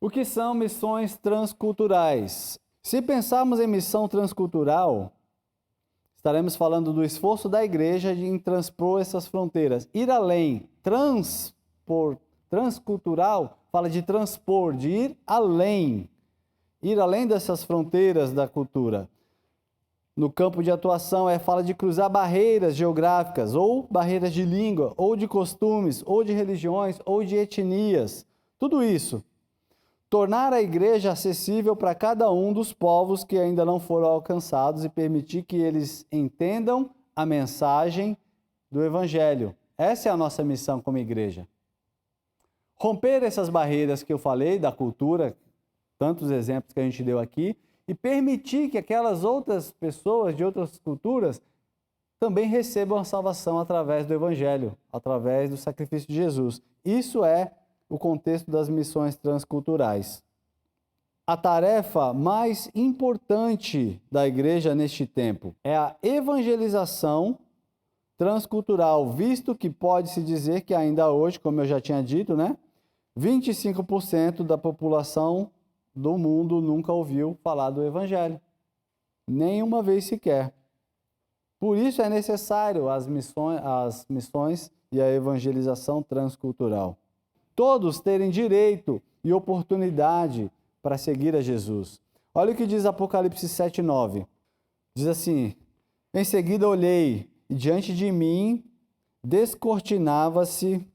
O que são missões transculturais? Se pensarmos em missão transcultural, estaremos falando do esforço da igreja em transpor essas fronteiras. Ir além, transcultural, fala de transpor, de ir além dessas fronteiras da cultura. No campo de atuação, fala de cruzar barreiras geográficas, ou barreiras de língua, ou de costumes, ou de religiões, ou de etnias. Tudo isso. Tornar a igreja acessível para cada um dos povos que ainda não foram alcançados e permitir que eles entendam a mensagem do Evangelho. Essa é a nossa missão como igreja. Romper essas barreiras que eu falei da cultura, tantos exemplos que a gente deu aqui, e permitir que aquelas outras pessoas de outras culturas também recebam a salvação através do Evangelho, através do sacrifício de Jesus. Isso é o contexto das missões transculturais. A tarefa mais importante da igreja neste tempo é a evangelização transcultural, visto que pode-se dizer que ainda hoje, como eu já tinha dito, 25% da população do mundo nunca ouviu falar do Evangelho. Nenhuma vez sequer. Por isso é necessário as missões e a evangelização transcultural. Todos terem direito e oportunidade para seguir a Jesus. Olha o que diz Apocalipse 7:9. Diz assim: em seguida olhei, e diante de mim descortinava-se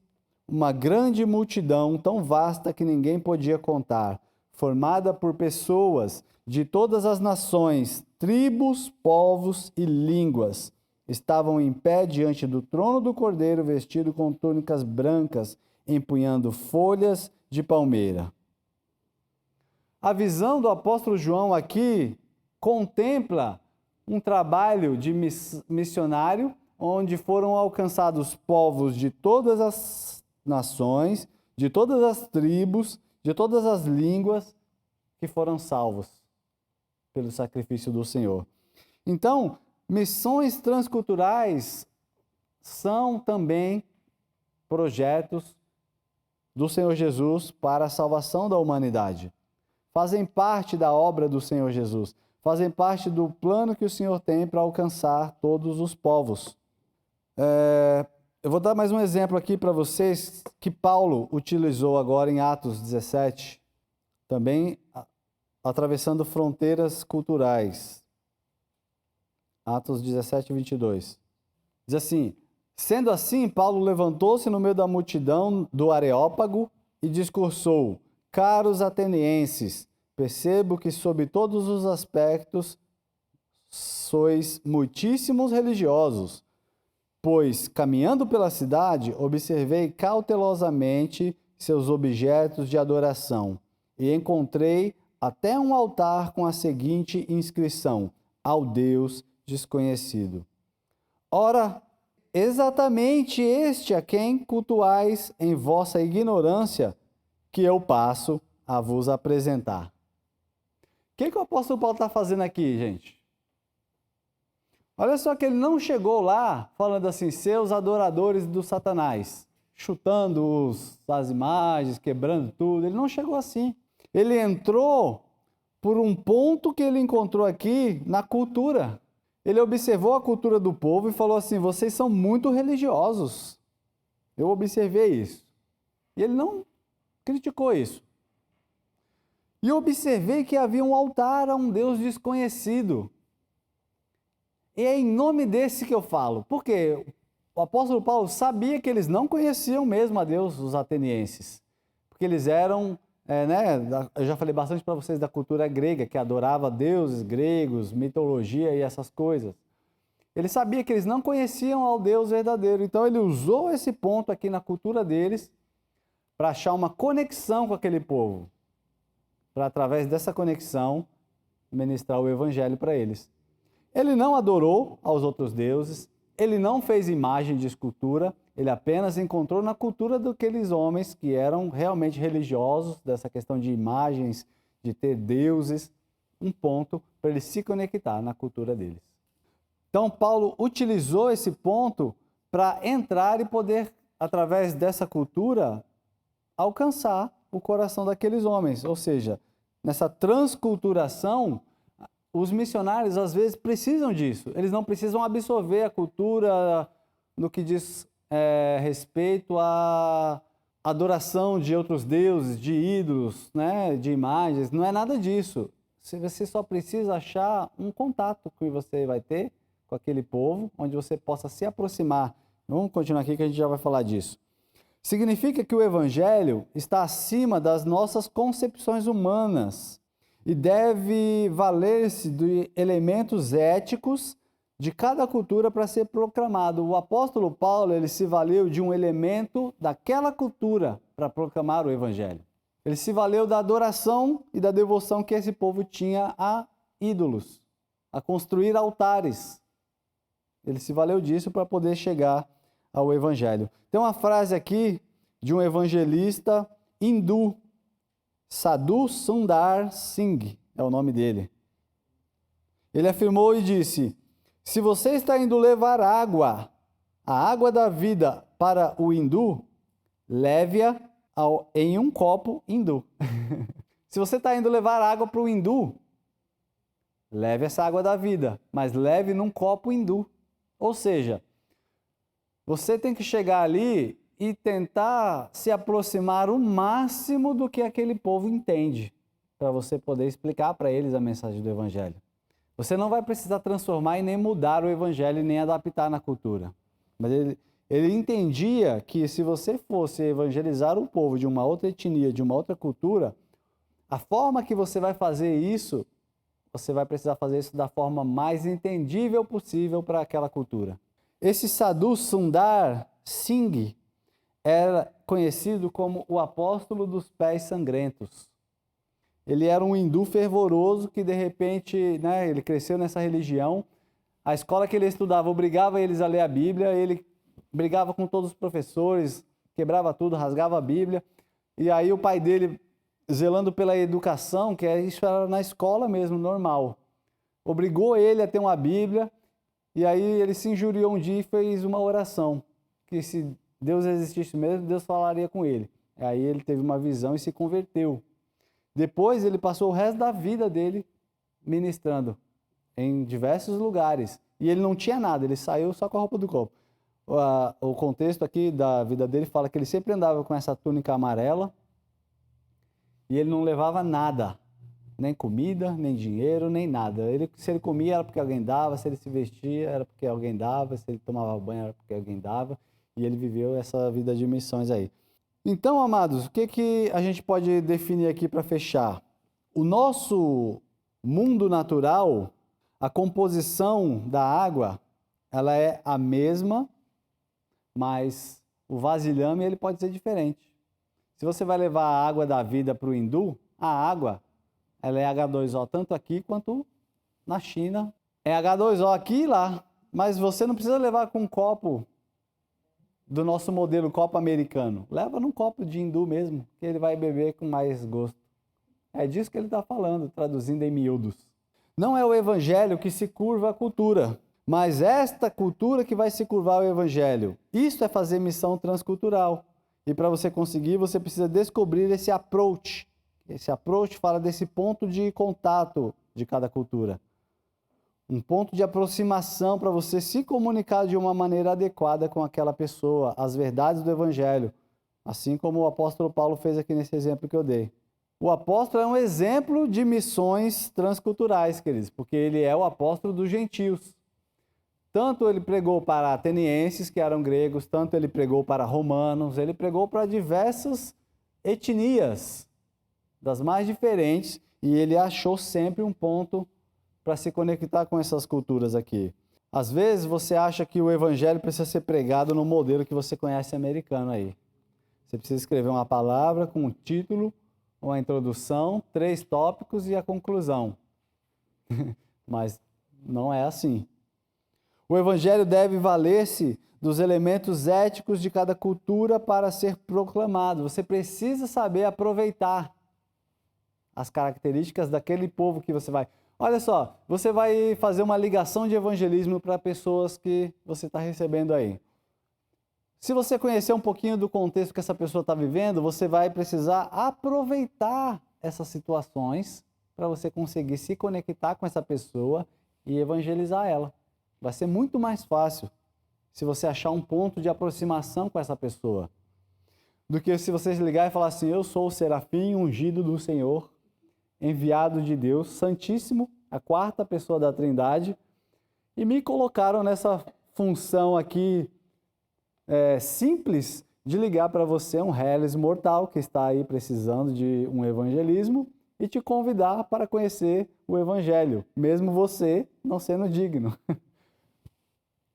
uma grande multidão, tão vasta que ninguém podia contar, formada por pessoas de todas as nações, tribos, povos e línguas. Estavam em pé diante do trono do Cordeiro, vestido com túnicas brancas, empunhando folhas de palmeira. A visão do apóstolo João aqui contempla um trabalho de missionário, onde foram alcançados povos de todas as nações, de todas as tribos, de todas as línguas, que foram salvos pelo sacrifício do Senhor. Então, missões transculturais são também projetos do Senhor Jesus para a salvação da humanidade. Fazem parte da obra do Senhor Jesus, fazem parte do plano que o Senhor tem para alcançar todos os povos. Eu vou dar mais um exemplo aqui para vocês que Paulo utilizou agora em Atos 17, também atravessando fronteiras culturais. Atos 17, 22. Diz assim: sendo assim, Paulo levantou-se no meio da multidão do Areópago e discursou: caros atenienses, percebo que sob todos os aspectos sois muitíssimos religiosos, pois, caminhando pela cidade, observei cautelosamente seus objetos de adoração e encontrei até um altar com a seguinte inscrição: ao Deus desconhecido. Ora, exatamente este a quem cultuais em vossa ignorância, que eu passo a vos apresentar. O que o apóstolo Paulo está fazendo aqui, gente? Olha só que ele não chegou lá falando assim, seus adoradores do Satanás, chutando as imagens, quebrando tudo. Ele não chegou assim. Ele entrou por um ponto que ele encontrou aqui na cultura. Ele observou a cultura do povo e falou assim: vocês são muito religiosos. Eu observei isso. E ele não criticou isso. E observei que havia um altar a um Deus desconhecido. E é em nome desse que eu falo. Porque o apóstolo Paulo sabia que eles não conheciam mesmo a Deus, os atenienses. Porque eles eram, eu já falei bastante para vocês da cultura grega, que adorava deuses gregos, mitologia e essas coisas. Ele sabia que eles não conheciam ao Deus verdadeiro. Então ele usou esse ponto aqui na cultura deles para achar uma conexão com aquele povo. Para, através dessa conexão, ministrar o evangelho para eles. Ele não adorou aos outros deuses, ele não fez imagem de escultura, ele apenas encontrou na cultura daqueles homens que eram realmente religiosos, dessa questão de imagens, de ter deuses, um ponto para ele se conectar na cultura deles. Então, Paulo utilizou esse ponto para entrar e poder, através dessa cultura, alcançar o coração daqueles homens. Ou seja, nessa transculturação, os missionários às vezes precisam disso. Eles não precisam absorver a cultura no que diz respeito à adoração de outros deuses, de ídolos, né, de imagens. Não é nada disso. Você só precisa achar um contato que você vai ter com aquele povo, onde você possa se aproximar. Vamos continuar aqui que a gente já vai falar disso. Significa que o Evangelho está acima das nossas concepções humanas e deve valer-se de elementos éticos de cada cultura para ser proclamado. O apóstolo Paulo, ele se valeu de um elemento daquela cultura para proclamar o Evangelho. Ele se valeu da adoração e da devoção que esse povo tinha a ídolos, a construir altares. Ele se valeu disso para poder chegar ao Evangelho. Tem uma frase aqui de um evangelista hindu, Sadhu Sundar Singh, é o nome dele. Ele afirmou e disse: se você está indo levar água, a água da vida para o hindu, leve-a em um copo hindu. Se você está indo levar água para o hindu, leve essa água da vida, mas leve num copo hindu. Ou seja, você tem que chegar ali e tentar se aproximar o máximo do que aquele povo entende, para você poder explicar para eles a mensagem do Evangelho. Você não vai precisar transformar e nem mudar o Evangelho e nem adaptar na cultura. Mas ele entendia que se você fosse evangelizar o povo de uma outra etnia, de uma outra cultura, a forma que você vai fazer isso, você vai precisar fazer isso da forma mais entendível possível para aquela cultura. Esse Sadhu Sundar Singh era conhecido como o apóstolo dos pés sangrentos. Ele era um hindu fervoroso que, de repente, né, ele cresceu nessa religião. A escola que ele estudava obrigava eles a ler a Bíblia, ele brigava com todos os professores, quebrava tudo, rasgava a Bíblia. E aí o pai dele, zelando pela educação, que isso era na escola mesmo, normal, obrigou ele a ter uma Bíblia, e aí ele se injuriou um dia e fez uma oração, que se Deus existisse mesmo, Deus falaria com ele. Aí ele teve uma visão e se converteu. Depois ele passou o resto da vida dele ministrando em diversos lugares. E ele não tinha nada, ele saiu só com a roupa do corpo. O contexto aqui da vida dele fala que ele sempre andava com essa túnica amarela e ele não levava nada, nem comida, nem dinheiro, nem nada. Se ele comia era porque alguém dava, se ele se vestia era porque alguém dava, se ele tomava banho era porque alguém dava, e ele viveu essa vida de missões aí. Então, amados, o que a gente pode definir aqui para fechar? O nosso mundo natural, a composição da água, ela é a mesma, mas o vasilhame ele pode ser diferente. Se você vai levar a água da vida para o hindu, a água ela é H2O tanto aqui quanto na China. É H2O aqui e lá, mas você não precisa levar com um copo do nosso modelo copo americano. Leva num copo de hindu mesmo, que ele vai beber com mais gosto. É disso que ele está falando, traduzindo em miúdos. Não é o evangelho que se curva à cultura, mas esta cultura que vai se curvar ao evangelho. Isso é fazer missão transcultural. E para você conseguir, você precisa descobrir esse approach. Esse approach fala desse ponto de contato de cada cultura. Um ponto de aproximação para você se comunicar de uma maneira adequada com aquela pessoa, as verdades do Evangelho, assim como o apóstolo Paulo fez aqui nesse exemplo que eu dei. O apóstolo é um exemplo de missões transculturais, queridos, porque ele é o apóstolo dos gentios. Tanto ele pregou para atenienses, que eram gregos, tanto ele pregou para romanos, ele pregou para diversas etnias, das mais diferentes, e ele achou sempre um ponto para se conectar com essas culturas aqui. Às vezes você acha que o evangelho precisa ser pregado no modelo que você conhece americano aí. Você precisa escrever uma palavra com um título, uma introdução, 3 tópicos e a conclusão. Mas não é assim. O evangelho deve valer-se dos elementos éticos de cada cultura para ser proclamado. Você precisa saber aproveitar as características daquele povo que você vai... Olha só, você vai fazer uma ligação de evangelismo para pessoas que você está recebendo aí. Se você conhecer um pouquinho do contexto que essa pessoa está vivendo, você vai precisar aproveitar essas situações para você conseguir se conectar com essa pessoa e evangelizar ela. Vai ser muito mais fácil se você achar um ponto de aproximação com essa pessoa, do que se você ligar e falar assim: eu sou o serafim ungido do Senhor, enviado de Deus, Santíssimo, a quarta pessoa da Trindade, e me colocaram nessa função aqui simples de ligar para você, um reles mortal que está aí precisando de um evangelismo, e te convidar para conhecer o Evangelho, mesmo você não sendo digno.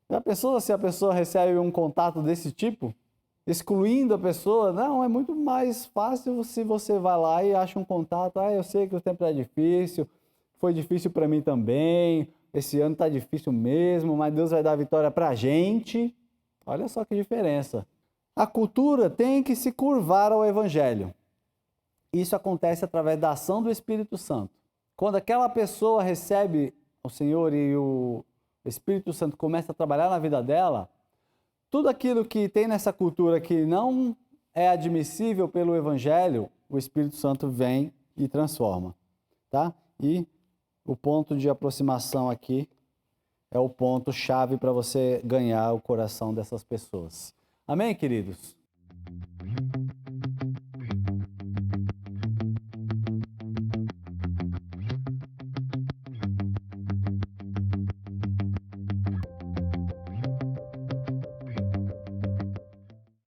Já pensou se a pessoa recebe um contato desse tipo, excluindo a pessoa? Não, é muito mais fácil se você vai lá e acha um contato. Ah, eu sei que o tempo é difícil, foi difícil para mim também, esse ano está difícil mesmo, mas Deus vai dar vitória para a gente. Olha só que diferença. A cultura tem que se curvar ao Evangelho. Isso acontece através da ação do Espírito Santo. Quando aquela pessoa recebe o Senhor e o Espírito Santo começa a trabalhar na vida dela, tudo aquilo que tem nessa cultura que não é admissível pelo Evangelho, o Espírito Santo vem e transforma, tá? E o ponto de aproximação aqui é o ponto chave para você ganhar o coração dessas pessoas. Amém, queridos?